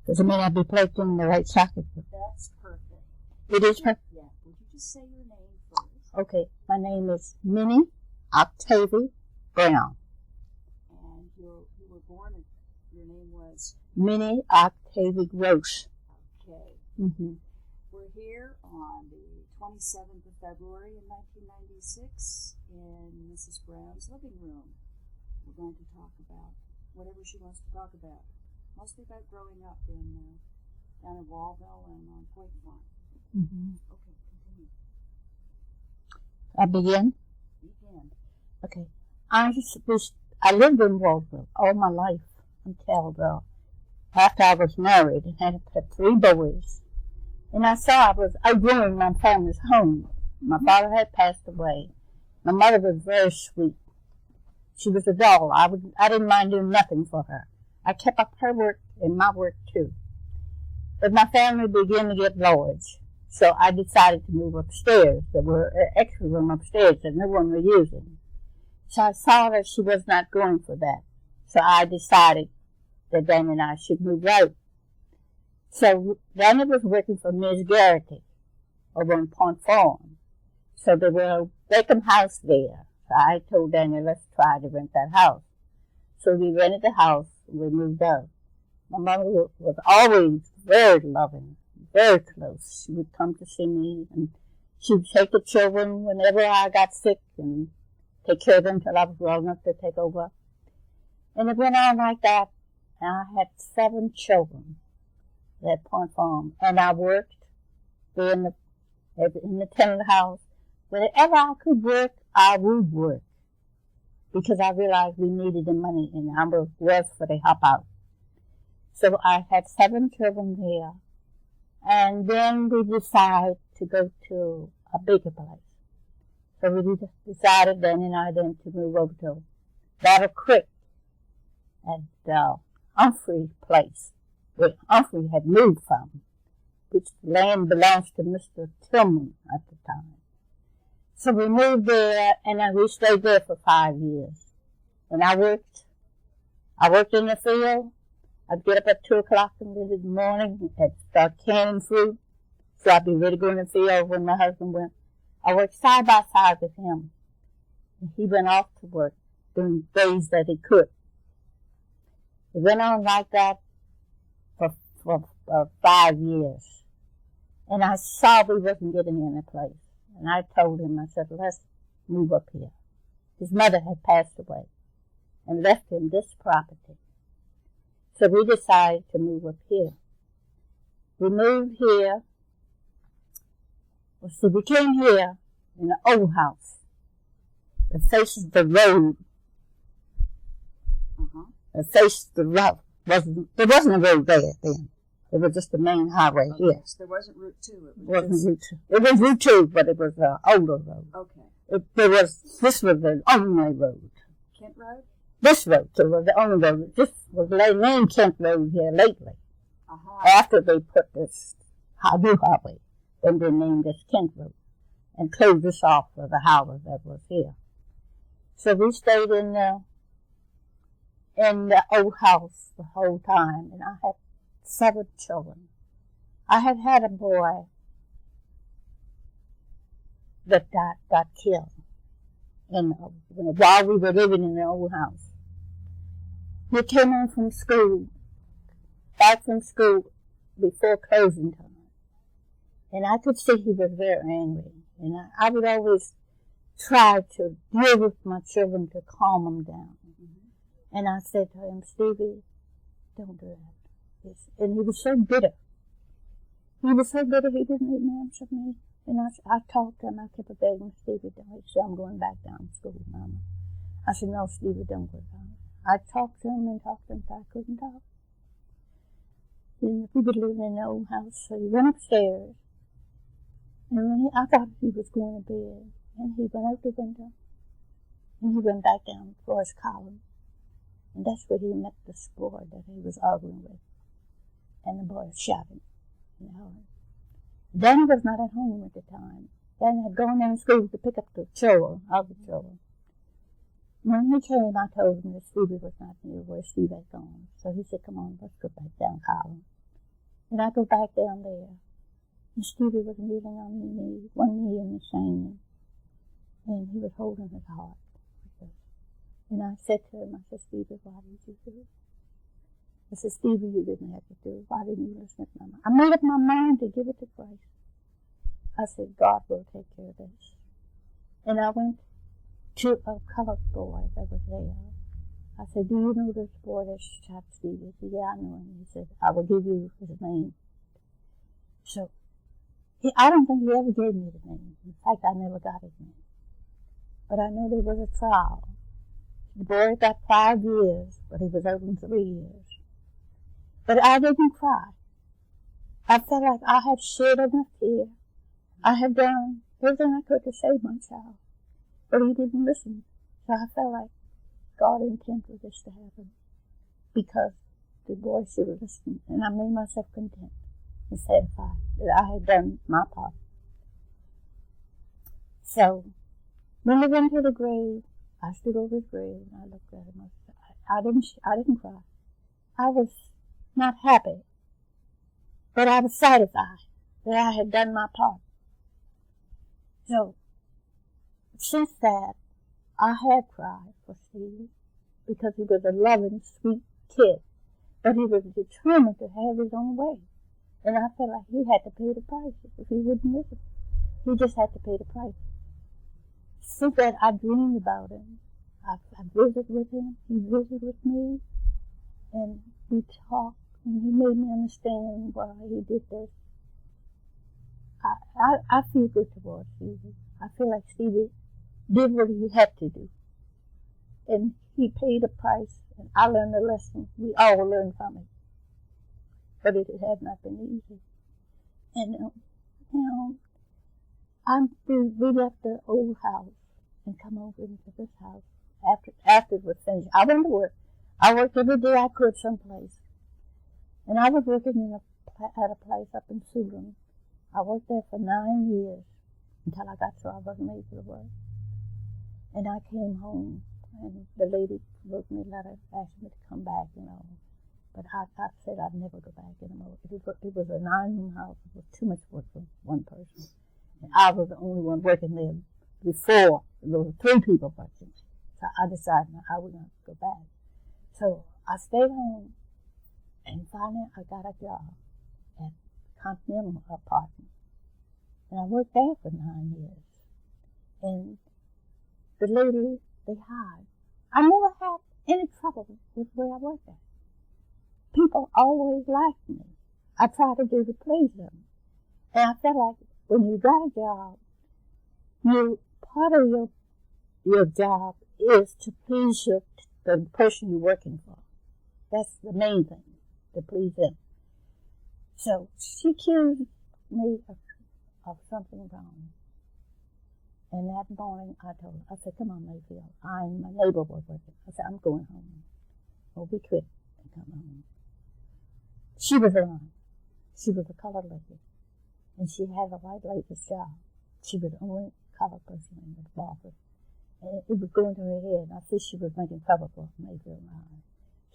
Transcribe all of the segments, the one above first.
Because it may not be plugged in the right socket. That's perfect. It is perfect? Yeah. Would you just say your name first? Okay. My name is Minnie Octavia Brown. And you were born, and your name was? Minnie Octavia Gross. Okay. Mm-hmm. We're here on the 27th of February in 1996 in Mrs. Brown's living room. We're going to talk about whatever she wants to talk about. Mostly about growing up down in Wallville and on Point Farm. Mm-hmm. Okay, continue. I begin? Begin. Okay. I lived in Wallville all my life until after I was married and had 3 boys. And I saw I was outgrowing my family's home. My father had passed away. My mother was very sweet. She was a doll. I didn't mind doing nothing for her. I kept up her work and my work too. But my family began to get large, so I decided to move upstairs. There were an extra room upstairs that no one was using. So I saw that she was not going for that. So I decided that Danny and I should move out. So Danny was working for Ms. Garrity over on Point Farm. So there was a vacant house there. So I told Danny, let's try to rent that house. So we rented the house and we moved out. My mother was always very loving, very close. She would come to see me, and she would take the children whenever I got sick and take care of them till I was well enough to take over. And it went on like that. And I had 7 children at Point Farm, and I worked there in the tenant house. Whenever I could work, I would work, because I realized we needed the money, and I was for the help out. So I had 7 children there, and then we decided to go to a bigger place. So we decided, Danny and I, then to move over to Battle Creek at Humphrey place, where Humphrey had moved from, which land belongs to Mr. Tillman at the time. So we moved there, and then we stayed there for 5 years. And I worked in the field. I'd get up at 2 o'clock in the morning and start canning fruit, so I'd be ready to go in the field when my husband went. I worked side by side with him. And he went off to work during days that he could. It went on like that for 5 years. And I saw we wasn't getting any place. And I told him, I said, let's move up here. His mother had passed away and left him this property. So we decided to move up here. We moved here. So we came here in an old house that faces the road. That faces the road. There wasn't a road there then. It was just the main highway here. So there wasn't Route 2. It was Route 2, but it was an older road. Okay. This was the only road. Kent Road? This road was the only road. This was named Kent Road here lately. After they put this new highway, then they named this Kent Road and closed this off for the highway that was here. So we stayed in the old house the whole time, and I had 7 children. I had a boy that got killed while we were living in the old house. He came home from school, back from school before closing time, and I could see he was very angry. And I would always try to deal with my children to calm them down. And I said to him, Stevie, don't do that. And he was so bitter. He didn't even answer me. And I talked to him. I kept begging Stevie, don't. He said, I'm going back down to school, Mama. I said, no, Stevie, don't go down. I talked to him until I couldn't talk. And we were living in the old house, so he went upstairs. And I thought he was going to bed. And he went out the window. And he went back down for his column. And that's where he met this boy that he was arguing with. And the boy shot him. Danny was not at home at the time. Danny had gone down to school to pick up the children, other children. When he came, I told him that Stevie was not here, where Stevie had gone. So he said, come on, let's go back down, Colin. And I go back down there, and Stevie was kneeling on his knee, one knee in the sand, and he was holding his heart. And I said to him, I said, Stevie, why did you do it? I said, Stevie, you didn't have to do it. Why didn't you listen to my mind? I made up my mind to give it to Christ. I said, God will take care of this. And I went to a colored boy that was there. I said, do you know this boy that's shot Stevie? He said, yeah, I know him. He said, I will give you his name. So, I don't think he ever gave me the name. In fact, I never got his name. But I know there was a trial. The boy got 5 years, but he was over in 3 years. But I didn't cry. I felt like I had shed enough tear. I had done everything I could to save my child. But he didn't listen. So I felt like God intended this to happen. Because the boy should have listened. And I made myself content and satisfied that I had done my part. So, when they went to the grave, I stood over his grave and I looked at him. I didn't cry. I was not happy, but I was satisfied that I had done my part. So, since that, I had cried for Steve because he was a loving, sweet kid, but he was determined to have his own way. And I felt like he had to pay the price if he wouldn't listen. He just had to pay the price. Since that, I dreamed about him. I visited with him. He visited with me. And we talked. And he made me understand why he did this. I feel good towards Stevie. I feel like Stevie did what he had to do. And he paid a price. And I learned a lesson. We all learned from it. But it had not been easy. And, we left the old house and come over into this house after it was finished. I went to work. I worked every day I could someplace. And I was working at a place up in Sudan. I worked there for 9 years until I got so I wasn't able to work. And I came home, and the lady wrote me a letter asking me to come back, But I said I'd never go back anymore. It was a 9-room house. It was too much work for one person. And I was the only one working there before. There were 3 people working. So I decided I would not go back. So I stayed home, and finally I got a job at Continental Apartment. And I worked there for 9 years. And the lady they hired, I never had any trouble with where I worked at. People always liked me. I tried to do to please them. And I felt like when you got a job, part of your job is to please the person you're working for. That's the main thing, to please them. So she accused me of something wrong. And that morning I told her, I said, come on, Mayfield. My neighbor was working. I said, I'm going home. Well, we quit and come home. She was alone. She was a colored lady. And she had a white lady's job. She was the only colored person in the office. And it was going to her head. And I see she was making trouble for Mayfield and I.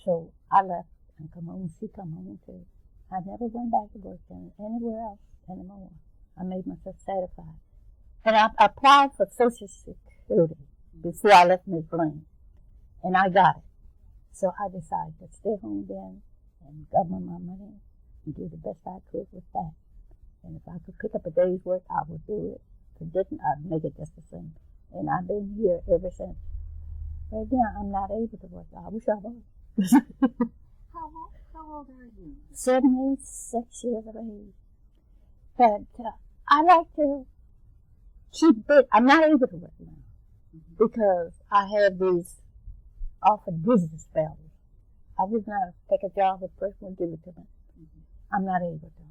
So I left and come home. She come home too. I never went back to work anywhere else anymore. I made myself satisfied. And I applied for Social Security before I left Miss Blaine. And I got it. So I decided to stay home then and govern my money and do the best I could with that. And if I could pick up a day's work, I would do it. If it didn't, I'd make it just the same. And I've been here ever since. Right now, I'm not able to work. I wish I was. How old are you? 76 years of age. But I like to keep busy. I'm not able to work now because I have these often business spells. I would not take a job if a person would give it to me. I'm not able to.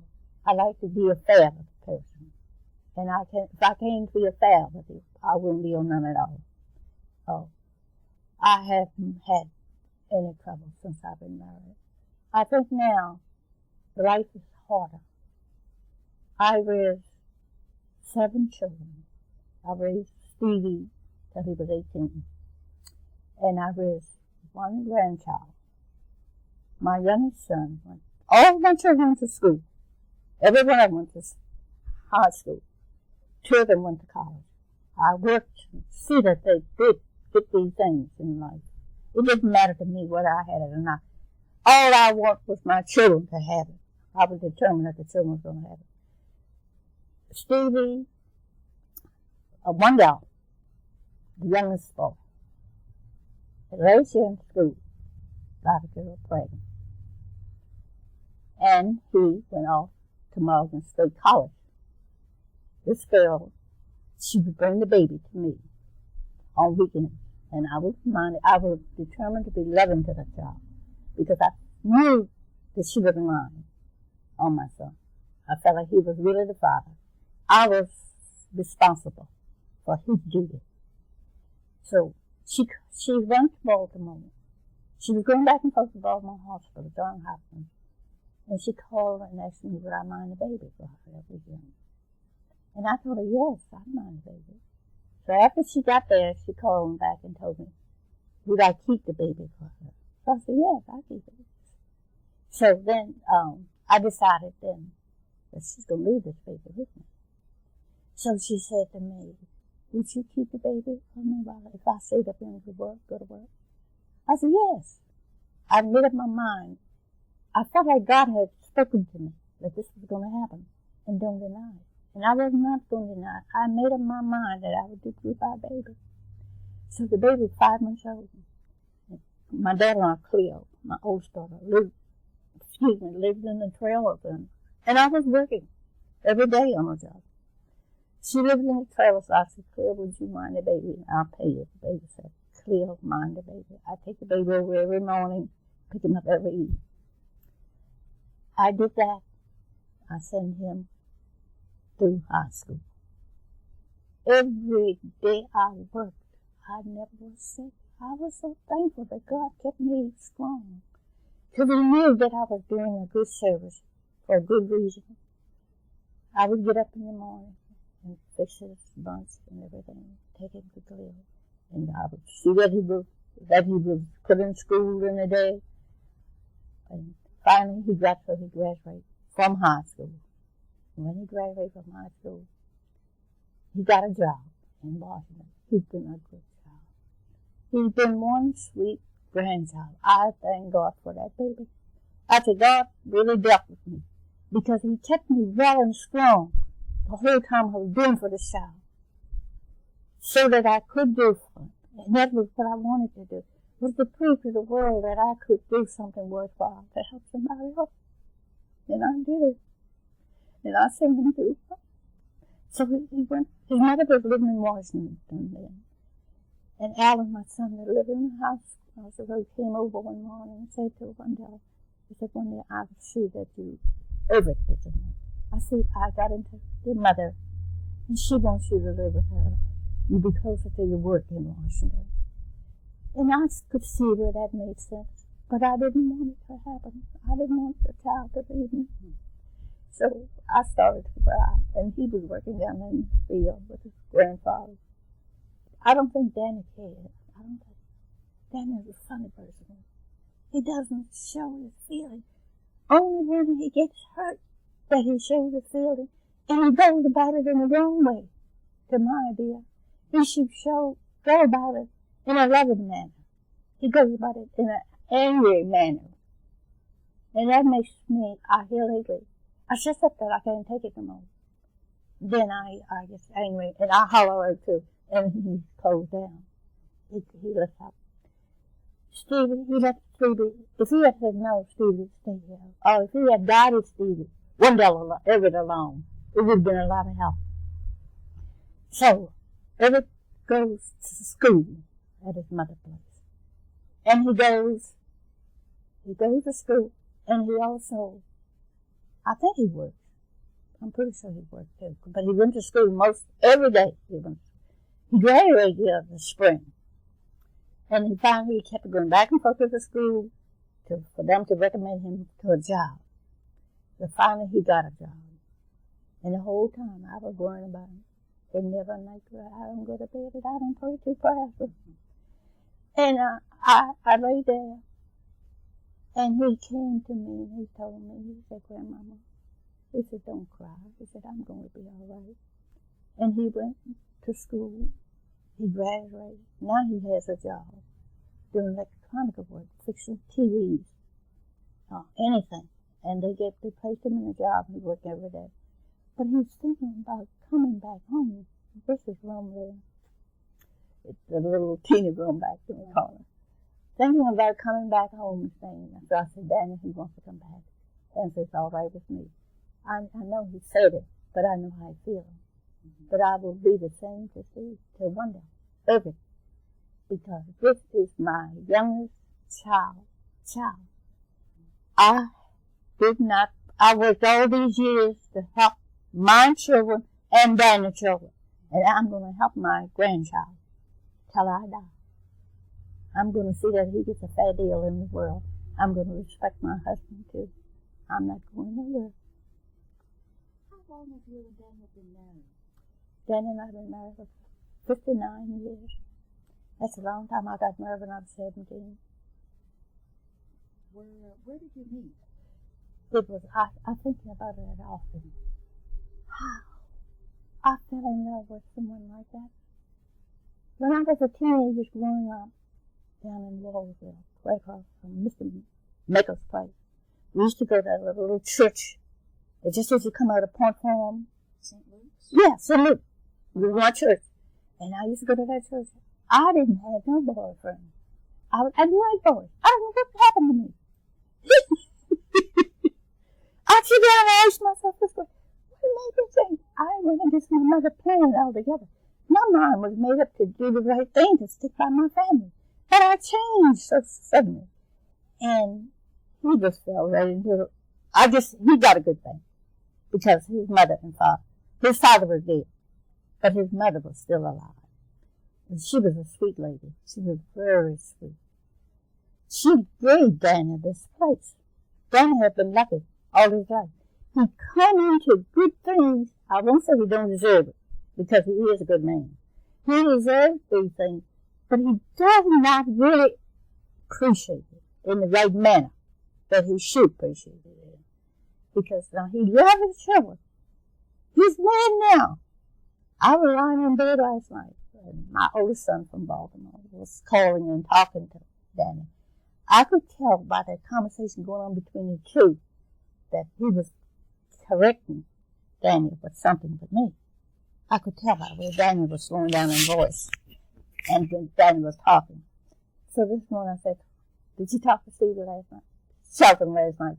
I like to be a fair person. And if I can't be a fair with you, I wouldn't be on none at all. Oh, I haven't had any trouble since I've been married. I think now life is harder. I raised 7 children. I raised Stevie till he was 18. And I raised 1 grandchild. My youngest son all my children went to school. Every one of them went to high school. 2 of them went to college. I worked to see that they did get these things in life. It didn't matter to me whether I had it or not. All I want was my children to have it. I was determined that the children were going to have it. Stevie, one girl, the youngest boy, raised here in school, like a girl pregnant. And he went off to Morgan State College. This girl, she would bring the baby to me on weekends. And I was determined to be loving to the child because I knew that she was lying on my son. I felt like he was really the father. I was responsible for his duty. So she went to Baltimore. She was going back and forth to Baltimore Hospital, John Hopkins. And she called and asked me would I mind the baby for her that weekend. And I told her, yes, I'd mind the baby. So after she got there, she called me back and told me, would I keep the baby for her? So I said, yes, I'll keep it. So then I decided then that she's going to leave this baby with me. So she said to me, would you keep the baby for me if I stayed up in to work, go to work? I said, yes. I made up my mind. I felt like God had spoken to me that this was going to happen, and don't deny it. And I was not going to deny it. I made up my mind that I would do keep our baby. So the baby was 5 months old. My daughter-in-law, Cleo, my oldest daughter, lived in the trailer with them. And I was working every day on her job. She lived in the trailer, so I said, Cleo, would you mind the baby? I'll pay you. The baby said, Cleo, mind the baby. I take the baby over every morning, pick him up every evening. I did that. I sent him through high school. Every day I worked, I never was sick. I was so thankful that God kept me strong. Because He knew that I was doing a good service for a good reason. I would get up in the morning and fix his lunch and everything, take him to Cleo. And I would see that he was put in school in a day. And finally he graduated from high school. And when he graduated from high school, he got a job in Washington. He's been a good child. He's been one sweet grandchild. I thank God for that baby. I said, God really dealt with me because He kept me well and strong the whole time I was doing for the child so that I could do for him. And that was what I wanted to do, was to prove to the world that I could do something worthwhile to help somebody else. And I did it. And I sent him through. So he went. His mother was living in Washington then. And Alan, my son, that lived in the house, so he came over one morning and said to her one day, he said, one day I see that you everything. I see I got into your mother, and she wants you to live with her. You be closer to your work in Washington. And I could see where that made sense, but I didn't want it to happen. I didn't want the child to leave me. So I started to cry, and he was working down in the field with his grandfather. I don't think Danny cared. I don't think Danny is a funny person. He doesn't show his feeling. Only when he gets hurt that he shows his feeling, and he goes about it in the wrong way, to my idea. He should go about it in a loving manner. He goes about it in an angry manner. And that makes me, I hear lately, I just up that I can't take it no more. Then I get angry, and I holler too, and he closed down. He left out. Stevie, he left Stevie. If he had said no, Stevie, stay here. Or if he had guided Stevie, one day Everett alone, it would have been a lot of help. So, Everett goes to school at his mother's place. And he goes to school, and he also, I think he worked. I'm pretty sure he worked too. But he went to school every day. He graduated in the spring. And he finally kept going back and forth to the school for them to recommend him to a job. But finally he got a job. And the whole time I was worrying about him. They never make it. I don't go to bed and I don't pray too fast. And I lay there. And he came to me and he told me, he said, Grandmama, He said, don't cry. He said, I'm going to be all right. And he went to school. He graduated. Now he has a job doing electronic work, fixing TVs, anything. And they placed him in a job and he worked every day. But he's thinking about coming back home. This is room there. It's a little teeny room back in the corner. Thinking about coming back home and staying. So I said, Danny, he wants to come back. And says, all right with me. I know he said it, but I know how I feel. But I will be the same to see till one day. Perfect. Because this is my youngest child. I worked all these years to help my children and grandchildren. And I'm going to help my grandchild till I die. I'm going to see that he gets a fair deal in the world. I'm going to respect my husband too. I'm not going nowhere. How long have you and Daniel been married? Danny and I have been married for 59 years. That's a long time. I got married when I was 17. Where did you meet? I'm thinking about it often. How I fell in love with someone like that. When I was a teenager growing up down in Wallsville, right across from Mr. Maker's place, we used to go to that little church. It just as you come out of Point Farm. St. Luke's? Yeah, St. Luke. We were at church. And I used to go to that church. I didn't have no boyfriend. I didn't like boys. I don't know what happened to me. I'd sit down and ask myself this way, what made me think I went against my mother plan altogether? My mind was made up to do the right thing, to stick by my family. But I changed so suddenly. And he just fell right into it. He got a good thing. Because his mother and father, his father was dead, but his mother was still alive. And she was a sweet lady. She was very sweet. She gave Danny this place. Danny had been lucky all his life. He come into good things. I won't say he don't deserve it, because he is a good man. He deserves these things, but he does not really appreciate it in the right manner that he should appreciate it in. Because now he loves his children. He's married now. I was lying in bed last night, and my oldest son from Baltimore was calling and talking to Danny. I could tell by that conversation going on between the two that he was correcting Danny with something with me. I could tell by the way Danny was slowing down in voice, and then Danny was talking. So this morning I said, did you talk to Steve last night? Shelton last night.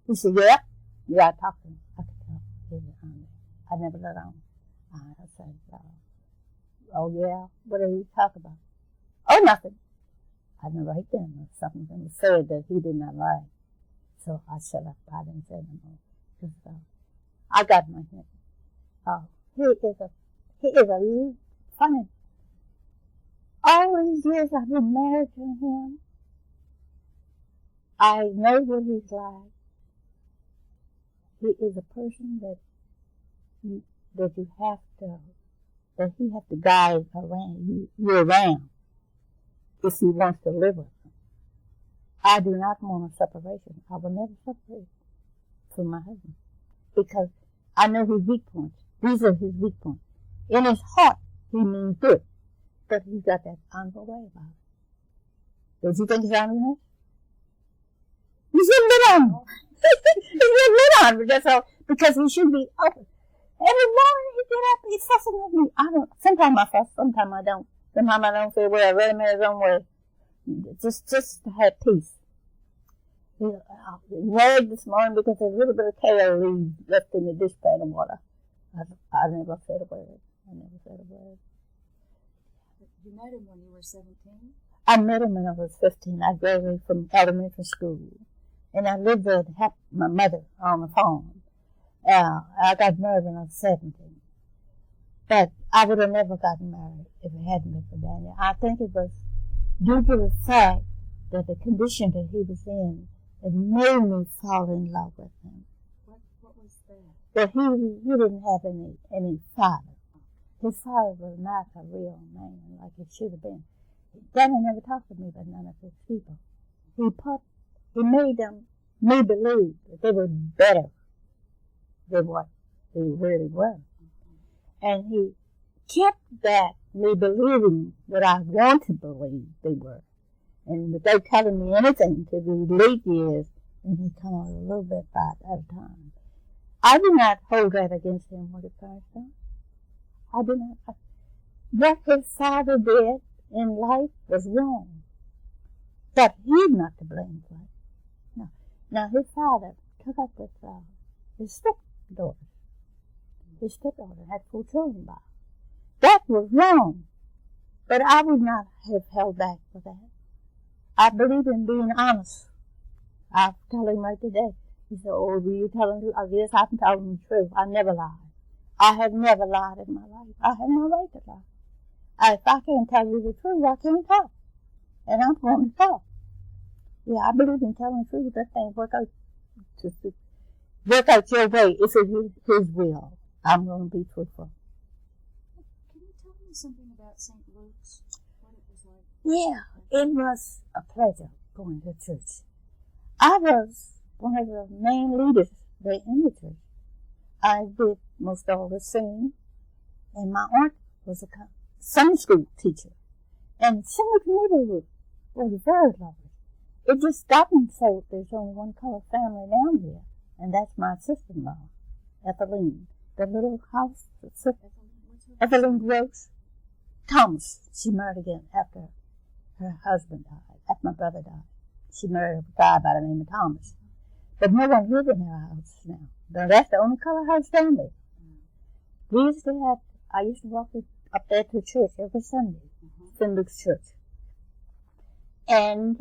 He said, yeah, I talked to him. I could tell. He was on there. I never let on. I said, oh yeah, what did he talk about? Oh, nothing. I didn't write down something that was said that he did not like. So I shut up. I didn't say no more. Because I got my hint. He is a funny. All these years I've been married to him, I know what he's like. He is a person that he has to guide you around if he wants to live with him. I do not want a separation. I will never separate from my husband because I know his weak points. These are his weak points. In his heart, he means good, but he's got that honorable way about it. Don't you think it's honorable? You shouldn't be on. You shouldn't be on, but that's all, because he should be open. Every morning he get up, he's fussing with me. Sometimes I fuss, sometimes I don't. Sometimes I don't feel well. I really made his own way. Just to have peace. He worried this morning because there's a little bit of kale leaves left in the dishpan of water. I never said a word. You met him when you were 17? I met him when I was 15. I graduated from elementary school. And I lived there to help my mother on the farm. I got married when I was 17. But I would have never gotten married if it hadn't been for Daniel. I think it was due to the fact that the condition that he was in, it made me fall in love with him. What was that? That he didn't have any father. His father was not a real man like he should have been. Daniel never talked to me about none of his people. He made me believe that they were better than what they really were. And he kept that, me believing what I want to believe they were. And without telling me anything to the late years, and he come out a little bit back at a time. I do not hold that against him what he passed on. I do not. What his father did in life was wrong. But he's not to blame for it. No. Now his father took up with his stepdaughter. His stepdaughter had 4 children by. That was wrong. But I would not have held back for that. I believe in being honest. I'll tell him right today. He said, "Oh, were you telling the truth?" I guess I'm telling the truth. I never lied. I have never lied in my life. I have no right to lie. If I can't tell you the truth, I can't talk. And I'm going to talk. Yeah, I believe in telling the truth. That thing work out your way. If it is his will, I'm going to be truthful. Can you tell me something about St. Luke's? What it was like? Yeah, it was a pleasure going to church. I was one of the main leaders there in the church. I did most all the singing, and my aunt was a Sunday school teacher. And some of the neighborhood was very lovely. It just gotten so there's only one colored family down here, and that's my sister-in-law, Eveline. The little house, Eveline Gross Thomas. She married again after her husband died, after my brother died. She married a guy by the name of Thomas. But no one lives in her house now. That's the only color house down there. I used to walk up there to church every Sunday, St. Luke's Church. And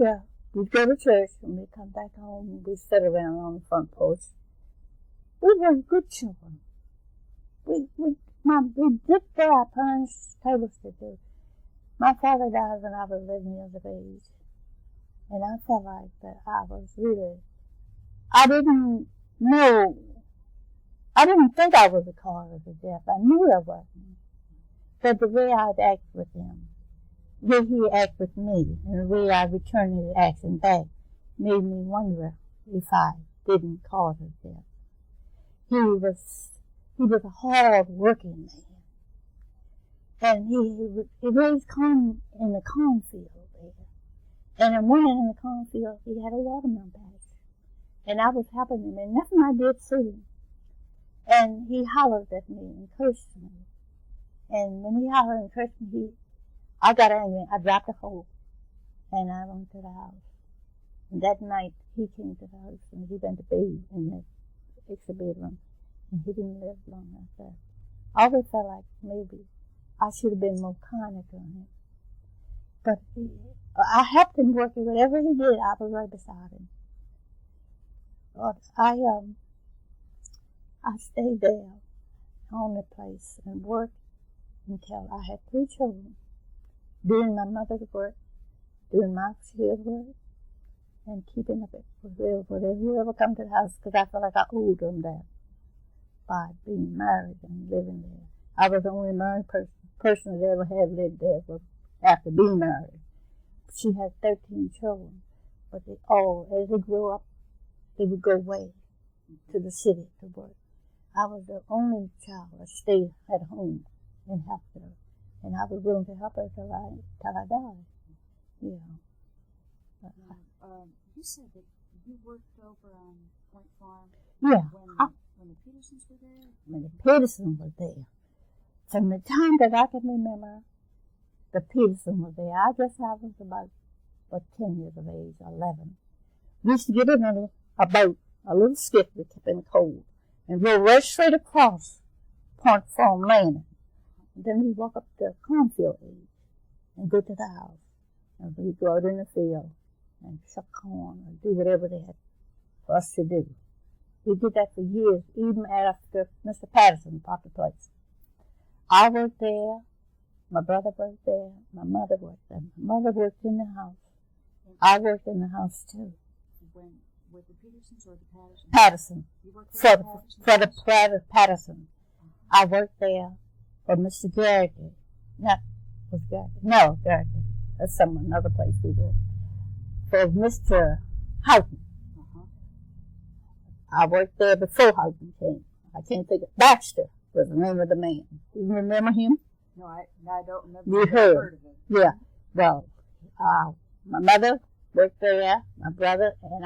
we'd go to church, and we'd come back home, and we'd sit around on the front porch. We were good children. We did what our parents told us to do. My father died when I was 11 years of age. And I felt like that I didn't think I was the cause of his death. I knew I wasn't. But the way I'd act with him, the way he acted with me, and the way I returned his action back, made me wonder if I didn't cause his death. He was a hard-working man. And he raised corn in the cornfield there. And in one end of the cornfield, he had a watermelon patch. And I was helping him, and nothing I did suited him. And he hollered at me and cursed me. And when he hollered and cursed me, I got angry. I dropped a hoe, and I went to the house. And that night, he came to the house, and he went to bed in the extra bedroom. And he didn't live long after that. I always felt like maybe I should have been more kinder to him. But I helped him work, whatever he did, I was right beside him. But I stayed there on the place and worked until I had 3 children, doing my mother's work, doing my field work, and keeping up with whoever come to the house, because I felt like I owed them that by being married and living there. I was the only married person that ever had lived there after being married. She had 13 children, but they all, as they grew up, they would go away to the city to work. I was the only child that stayed at home and helped her, and I was willing to help her till I died. You said that you worked over on Point Farm. Yeah. When the Petersons were there? When the Petersons were there. From the time that I can remember, the Petersons were there. I guess I was about 10 years of age, 11. We used to get in a boat, a little skiff we kept in the cold, and go right straight across Point Farm Landing. And then we'd walk up the cornfield edge and go to the house. And we'd go out in the field and shuck corn or do whatever they had for us to do. We did that for years, even after Mr. Patterson bought the place. I worked there, my brother worked there, my mother worked there. My mother worked in the house. I worked in the house too. With the Petersons or the Pattersons? Patterson. You worked For the Patterson. I worked there for Mr. Garrity. Garrity. That's another place we worked. For Mr. Houghton. I worked there before Houghton came. I I can't think of Baxter was the name of the man. You remember him? No, I don't remember. You I've heard. of it. Yeah. Well, my mother worked there, my brother and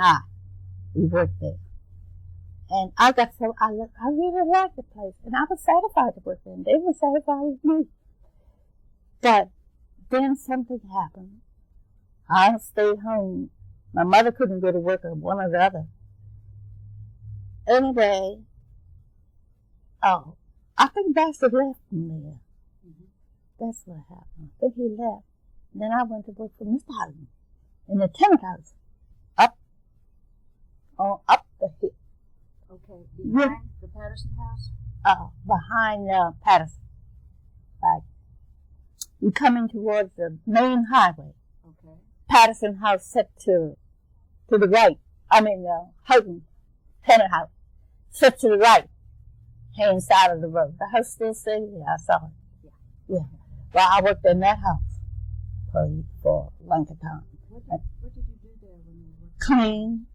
we worked there. And I really liked the place, and I was satisfied to work there, and they were satisfied with me. But then something happened. I stayed home. My mother couldn't go to work, or one or the other. Anyway, I think Baxter left from there. Mm-hmm. That's what happened. I think he left. And then I went to work for Mr. Houghton in the tenant house, up the hill. Okay, behind the Patterson house? Behind Patterson. Like, you're coming towards the main highway. Okay. Patterson house set to the right. Houghton tenant house set to the right hand side of the road. The house still stays there. I saw it. Yeah. Well, I worked in that house for a length of time. What did you do there when you worked? Clean.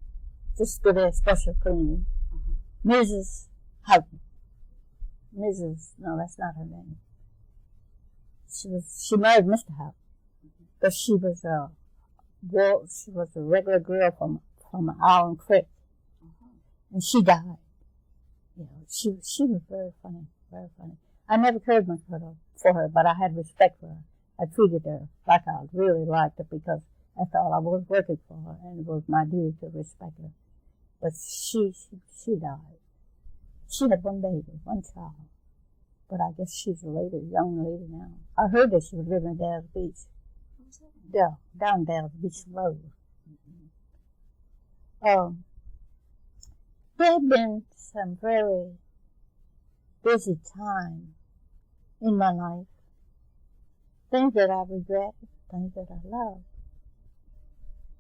Just do their special cleaning. Mrs. Houghton. No, that's not her name. She married Mr. Houghton. But she was a regular girl from Island Creek. And she died. She was very funny, very funny. I never cared much for her, but I had respect for her. I treated her like I really liked her because I thought I was working for her and it was my duty to respect her. But she died. She had one baby, one child. But I guess she's a young lady now. I heard that she was living at Dallas Beach. Yeah, down Dallas Beach Road. There have been some very busy time in my life. Things that I regret, things that I love.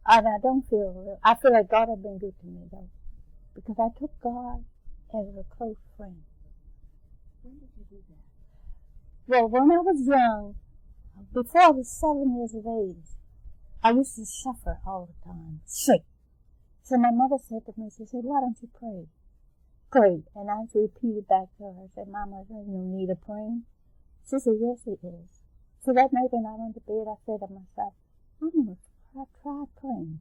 And I feel like God has been good to me though. Because I took God as a close friend. When did you do that? Well, when I was young, before I was 7 years of age, I used to suffer all the time, sick. So my mother said to me, she said, why don't you pray? Pray. And I repeated back to her, I said, Mama, there's no need of praying. She said, yes, it is. So that night when I went to bed, I said to myself, I'm going to try praying.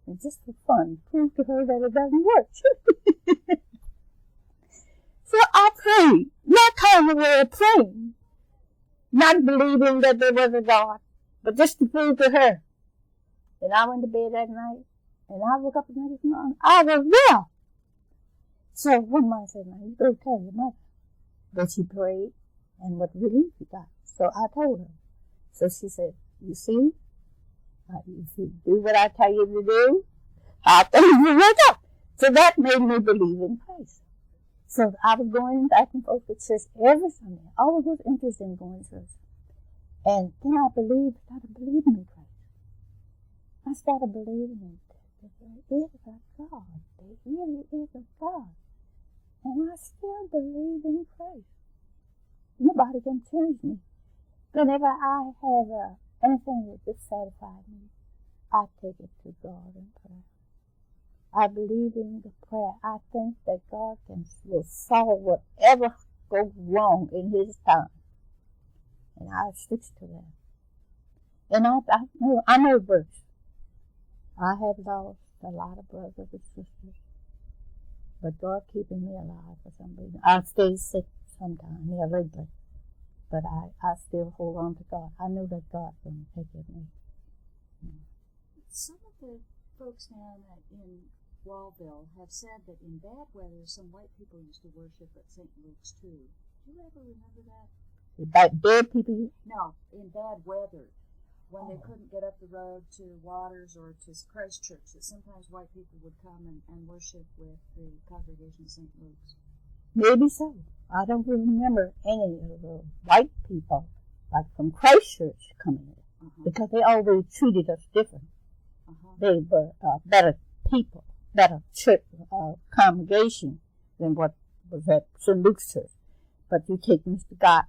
And just for fun, prove to her that it doesn't work. So I prayed, not kind of way of praying, not believing that there was a God, but just to prove to her. And I went to bed that night, and I woke up the next morning, I was well. So one morning I said, now you go tell your mother that you prayed and what relief you got. So I told her. So she said, you see, if you do what I tell you to do, how things will work out. So that made me believe in Christ. So I was going back and forth to church every Sunday. I always was interested in going to church. And then I started believing in Christ. I started believing that there is a God. There really is a God. And I still believe in Christ. Nobody can change me. Whenever I have anything that dissatisfies me, I take it to God in prayer. I believe in the prayer. I think that God will solve whatever goes wrong in His time. And I stick to that. And I know verse. I have lost a lot of brothers and sisters. But God keeping me alive for some reason. I stay sick sometimes, lately. But I still hold on to God. I know that God can take care of me. Some of the folks down in Wallville have said that in bad weather, some white people used to worship at St. Luke's too. Do you ever remember that? About dead people? No, in bad weather. When they couldn't get up the road to Waters or to Christ Church, that sometimes white people would come and worship with the congregation of St. Luke's. Maybe so. I don't remember any of the white people, like from Christ Church, coming in. Because they always treated us different. They were better people, better church congregation than what was at St. Luke's Church. But you take Mr. Gott,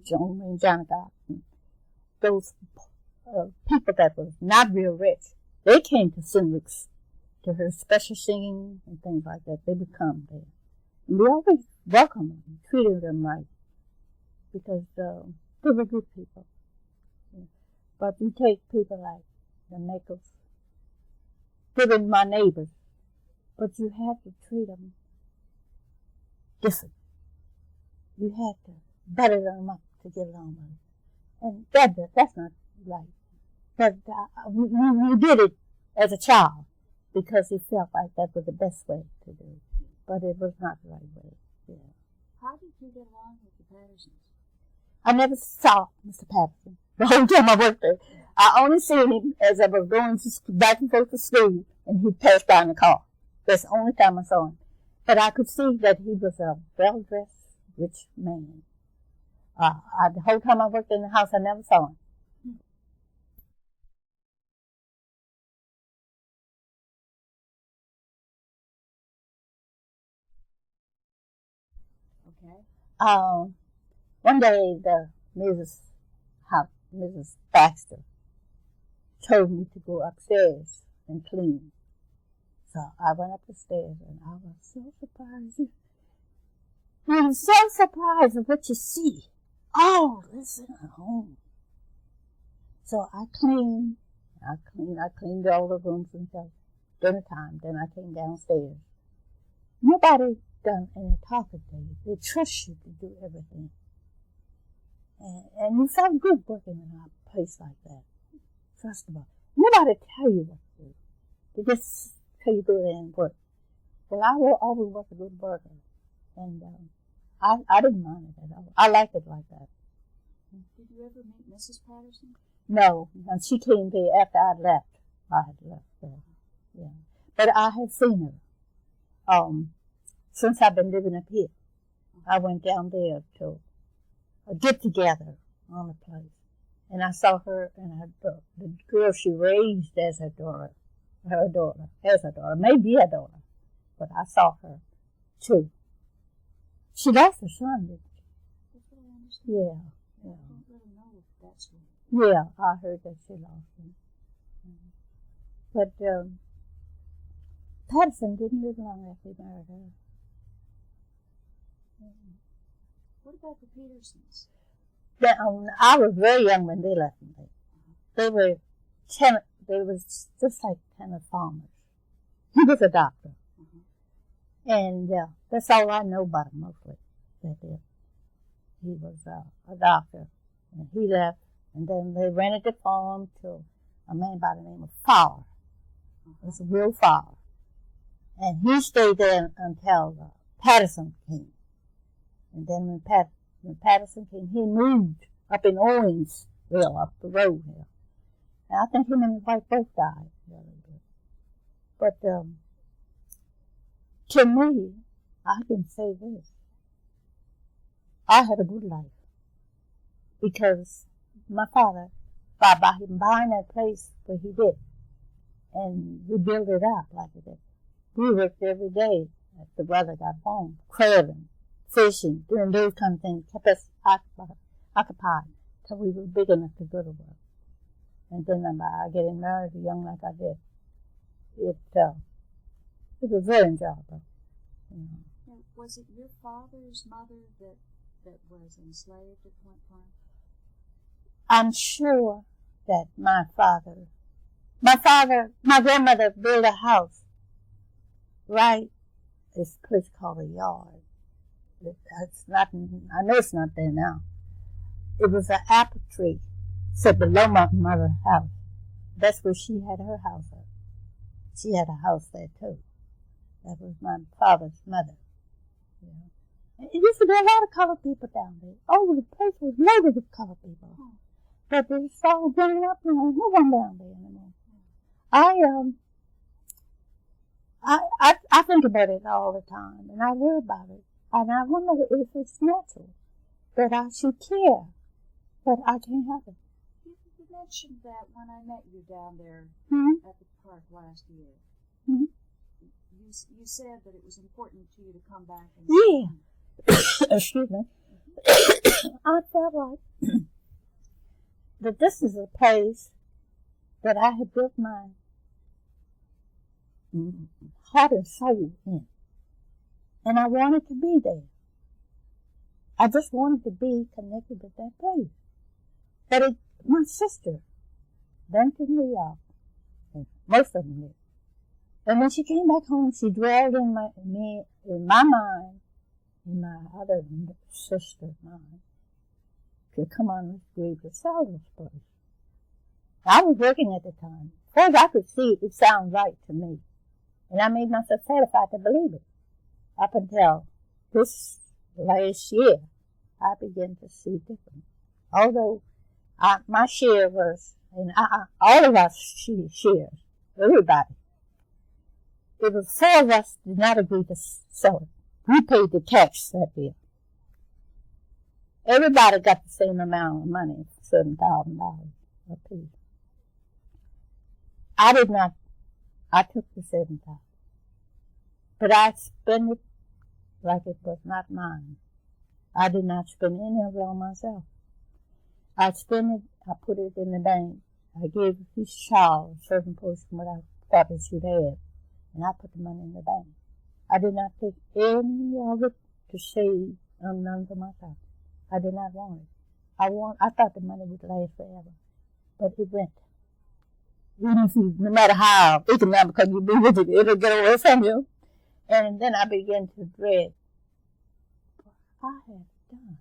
John and John Gott, those people that was not real rich, they came to St. Luke's to hear special singing and things like that. They would come there. And we always welcomed them, treated them right, because they were good people. But you take people like the Makers, even my neighbors, but you have to treat them different. You have to butter them up to get along with them. And that's not right. But we did it as a child because he felt like that was the best way to do it. But it was not the right way. Yeah. How did you get along with the Pattersons? I never saw Mr. Patterson the whole time I worked there. I only seen him as I was going back and forth to school, and he passed by in the car. That's the only time I saw him. But I could see that he was a well-dressed, rich man. The whole time I worked in the house, I never saw him. Okay. One day, Mrs. Baxter told me to go upstairs and clean. So I went up the stairs, and I was so surprised. You're so surprised at what you see. Oh, this is a home. So I cleaned all the rooms until dinner time. Then I came downstairs. Nobody done any talking to you. They trust you to do everything. And you felt good working in a place like that. First of all, nobody tell you what to do. They just tell you to go there and work. Well, I always was a good worker. And I didn't mind it at all. I liked it like that. Did you ever meet Mrs. Patterson? No, and she came there after I left. I had left there. Yeah. But I had seen her. Since I've been living up here. I went down there to a get-together on the place. And I saw her and the girl she raised as her daughter, maybe her daughter. But I saw her, too. She lost her son, didn't she? That's what I understand. Yeah. I don't really know if that's right. Yeah, I heard that she lost him. But Patterson didn't live long after he married her. What about the Petersons? I was very young when they left me. They was just like tenant farmers. He was a doctor. And that's all I know about him mostly. He was a doctor. And he left. And then they rented the farm to a man by the name of Fowler. It was Will Fowler. And he stayed there until Patterson came. And then when Patterson came, he moved up in Owensville, up the road here. And I think him and his wife both died. But to me, I can say this. I had a good life. Because my father, by him buying that place where he did, and we built it up like it did. We worked every day as the weather got warm, crabbing, fishing, doing those kind of things, kept us occupied till we were big enough to go to work. And then by getting married young like I did, it was very enjoyable. Now, was it your father's mother that was enslaved at one time? I'm sure that my grandmother built a house right this place called a yard. It's not, I know it's not there now. It was an apple tree set below my mother's house. That's where she had her house at. She had a house there too. That was my father's mother. And it used to be a lot of colored people down there. Oh, the place was loaded with colored people. But it's all grown up and there's no one down there anymore. I think about it all the time, and I worry about it. And I wonder if it's natural that I should care, but I can't help it. You mentioned that when I met you down there at the park last year. Mm-hmm. You said that it was important to you to come back and Yeah. Excuse me. I felt like that this is a place that I had built my heart and soul in. And I wanted to be there. I just wanted to be connected with that place. But my sister went to New York, and most of them did. And when she came back home, she dwelled in my mind, in my other sister's mind, to come on and agree to sell this place. I was working at the time. As far as I could see, it sounded right to me. And I made myself satisfied to believe it. Up until this last year, I began to see different. Although my share was, and all of us shares, everybody. It was 4 of us did not agree to sell it. We paid the tax that year. Everybody got the same amount of money, $7,000 a piece. I did not. I took the $7,000. But I spent it like it was not mine. I did not spend any of it on myself. I spent it, I put it in the bank. I gave each child a certain portion of what I thought they should have. And I put the money in the bank. I did not take any of it to save none for myself. I did not want it. I thought the money would last forever. But it went. Even if you, no matter how economical you be with it, it'll get away from you. And then I began to dread what I have done.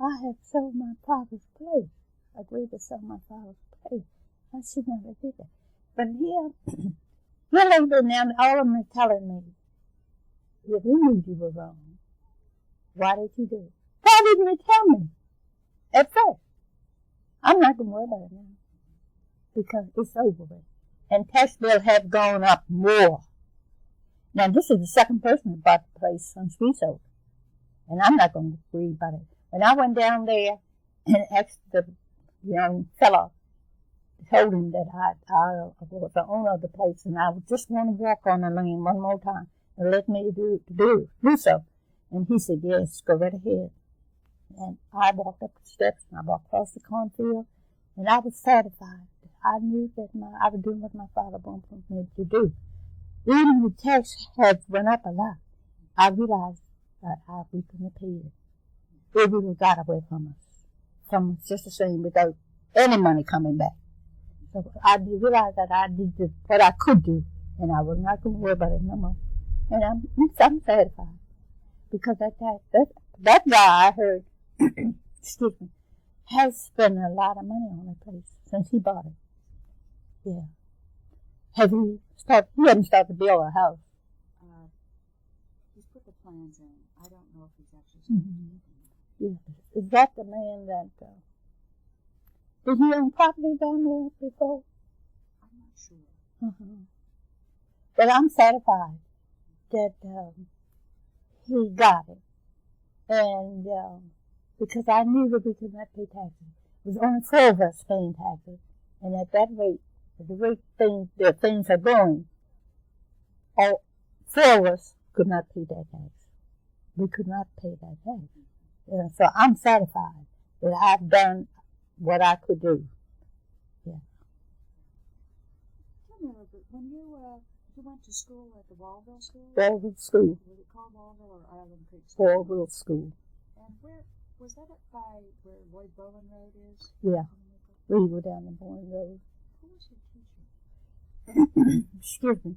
I have sold my father's place. Agreed to sell my father's place. I should not have did that. But here, lately now, all of them are telling me, if you knew you were wrong, why did you do it? Why didn't you tell me at first? I'm not going to worry about it now. Because it's over with. And tax bills have gone up more. Now, this is the second person who bought the place since we sold it. And I'm not going to agree about it. When I went down there and asked the young fellow, told him that I was the owner of the place and I was just going to walk on the lane one more time and let me do so. And he said, yes, go right ahead. And I walked up the steps and I walked across the cornfield and I was satisfied. I knew that I was doing what my father wanted me to do. Even the tax had went up a lot. I realized that we couldn't have paid it. It would have got away from us just the same without any money coming back. So I realized that I did what I could do, and I was not going to worry about it no more. And I'm satisfied because that guy I heard, excuse me, has spent a lot of money on that place since he bought it. Yeah. He hadn't started to build a house. He's put the plans in. I don't know if he's actually started Mm-hmm. Yeah. Is that the man that, did he own property down there before? I'm not sure. Uh-huh. But I'm satisfied that he got it. And because I knew that we could not pay taxes. It was only 4 of us paying taxes. And at that rate, the rate things are going, all 4 of us could not pay that tax. We could not pay that tax. So I'm satisfied that I've done what I could do. Yeah. Tell me a little bit, when you went to school at the Wallville School? Wallville School. Was it called Wallville or Island Creek School? Wallville School. And where, was that up by where Lloyd Bowen Road is? Yeah. We were down the Bowen Road. Who was your teacher? Excuse me.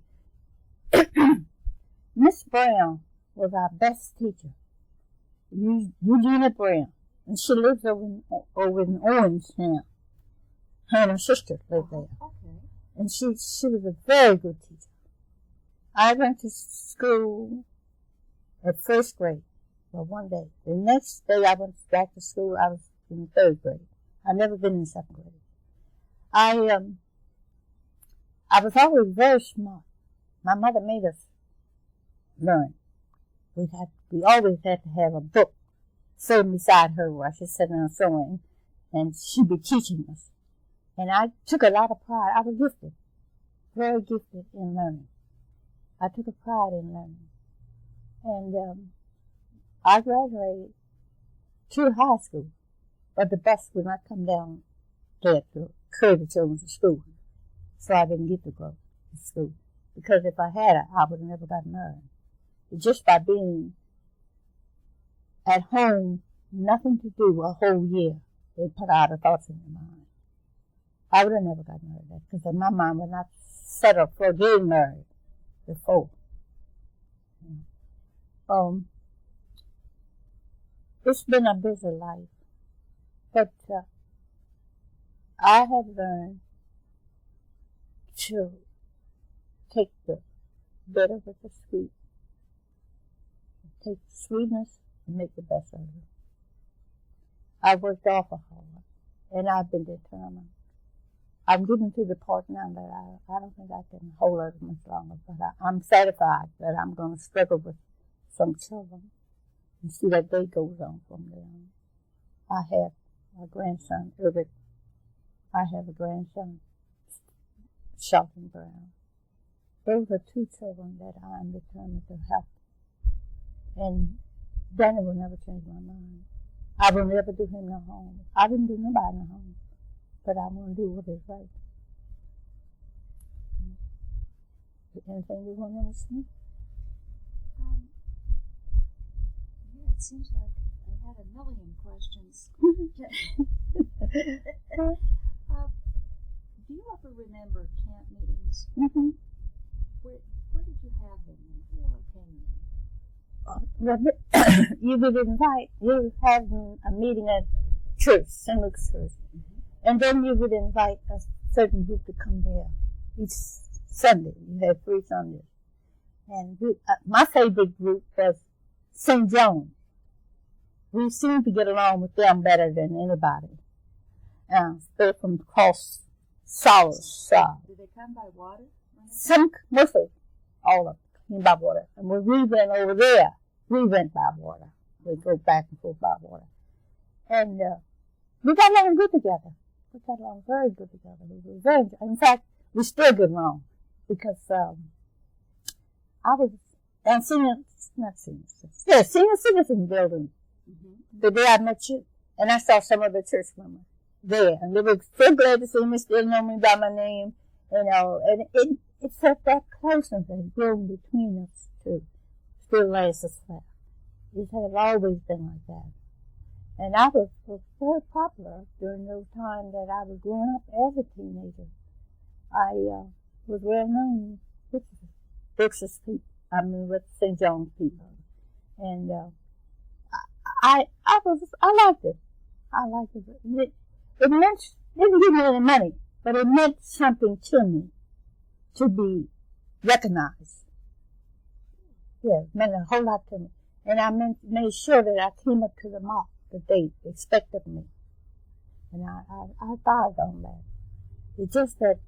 Miss Brown was our best teacher. Eugenia Brown. And she lives over in Owens now. Her and her sister live there. Okay. And she was a very good teacher. I went to school at 1st grade. Well, one day. The next day I went back to school, I was in 3rd grade. I've never been in 2nd grade. I was always very smart. My mother made us learn. We always had to have a book sitting beside her where I should sit down sewing, and she'd be teaching us. And I took a lot of pride. I was gifted, very gifted in learning. I took a pride in learning. And I graduated to high school, but the bus would not come down there to carry the children to school. So I didn't get to go to school. Because if I had, I would have never gotten married. just by being at home, nothing to do a whole year, they put out the thoughts in their mind. I would have never got married because in my mind was not set up for getting married before. It's been a busy life, but I have learned to take the bitter with the sweet, take the sweetness and make the best of it. I've worked awful hard, and I've been determined. I'm getting to the part now that I don't think I can hold it much longer, but I'm satisfied that I'm going to struggle with some children and see that day goes on from there on. I have a grandson, Eric. I have a grandson, Shelton Brown. Those are two children that I'm determined to help. And Danny will never change my mind. I will never do him no harm. I didn't do nobody no harm, but I'm going to do what is right. Anything you want to ask me? Yeah, it seems like I had a million questions. Do you ever remember camp meetings? Mm-hmm. Where did you have them and who came? You would invite, you have a meeting at church, St. Luke's Church, and then you would invite a certain group to come there each Sunday. You had 3 Sundays. And my favorite group was St. John. We seemed to get along with them better than anybody. They're from across South Side. Did they come by water? Mostly, all of them came by water. And when we went over there, we went by water. We go back and forth by water. And we got along good together. We got along very good together. We were very, in fact, we still get along because I was in senior citizen building the day I met you, and I saw some of the church members there, and they were so glad to see me, still know me by my name, and it felt that closeness that grew between us two still lasts us flat. It had always been like that. And I was very popular during those times that I was growing up as a teenager. I was well known with Brooks's people, with St. John's people. And I liked it. I liked it. It didn't give me any money, but it meant something to me to be recognized. Yeah, it meant a whole lot to me. And I made sure that I came up to the mark that they expected me. And I thought on that. It's just that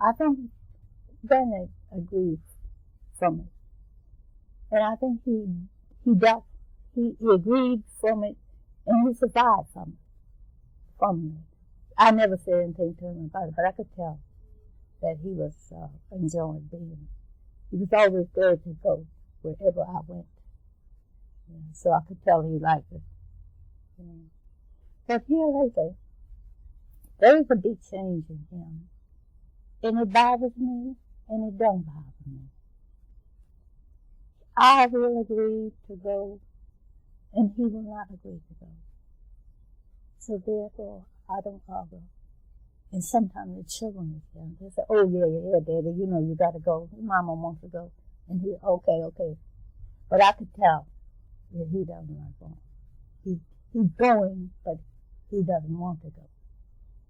I think Bennett agreed from it. And I think he agreed from it, and he survived from it. I never said anything to him about it, but I could tell that he was enjoying being. He was always glad to go wherever I went. Yeah, so I could tell he liked it. Yeah. But here lately, there is a big change in him. And it bothers me, and it don't bother me. I will agree to go, and he will not agree to go. So therefore, I don't argue. And sometimes the children is there. They say, oh, yeah, Daddy, you got to go. Mama wants to go. And he, okay. But I could tell that he doesn't like going. He's going, but he doesn't want to go.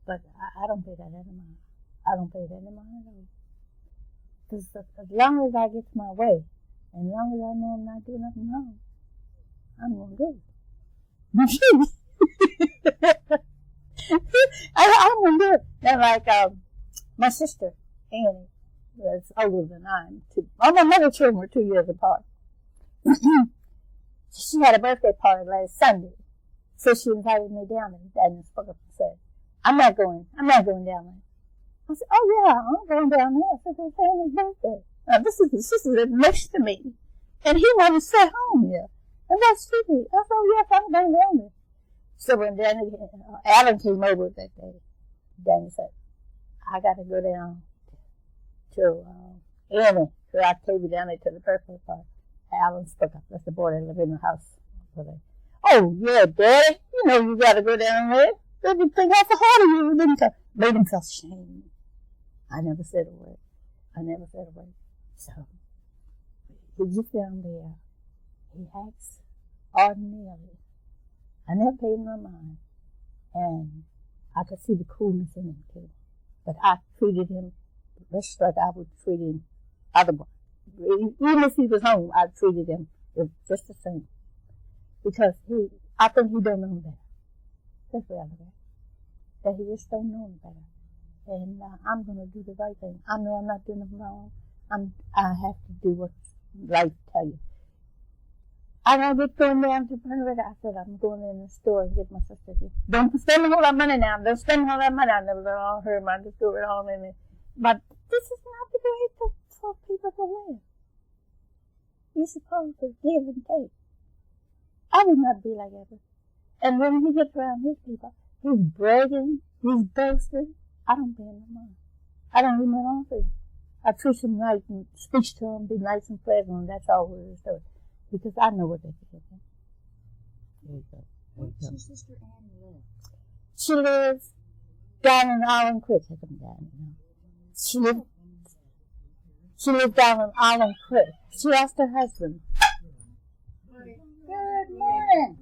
But I don't pay that any mind. I don't pay that any mind at all. Because as long as I get my way, and as long as I know I'm not doing nothing wrong, I'm going to go. I'm going to do it. Now, like my sister, Annie, that's older than I am. All my mother children were 2 years apart. She had a birthday party last Sunday. So she invited me down there. And spoke up and said, I'm not going down there. I said, oh yeah, I'm going down there. I said, it's Annie's birthday. Now this is the sister that next to me. And he wanted to stay home here. And that's stupid. I said, oh yes, I'm going down there. So when Alan came over that day, Danny said, I got to go down to Annie for Octavia down there to the birthday party. Alan spoke up. That's the boy that lived in the house. Oh, yeah, Daddy. You know you got to go down there. Let me think how hard of you. Made him feel shame. I never said a word. So, he gets down there. He acts ordinarily. I never paid him no mind. And I could see the coolness in him, too. But I treated him just like I would treat him otherwise. Even if he was home, I treated him just the same. Because I think he don't know him better. That's what I look at. That he just don't know him better. And I'm going to do the right thing. I know I'm not doing him wrong. I have to do what's right to tell you. I don't get going down to Penrith. I said, I'm going in the store and get my sister here. Don't spend a whole lot of money now. Don't spend all that money. I never let all her money to do it all in it. But this is not the way for people to live. You're supposed to give and take. I would not be like that. And when he gets around his people, he's bragging, he's boasting. I don't pay him no mind. I don't even know him. I treat him right and speak to him, be nice and pleasant, and that's all there is to it. Because I know what they think. There you go. Where's your sister Annie live? She lives down in Island Creek. I come down, you know. She lives down in Island Creek. She lost her husband. Good morning.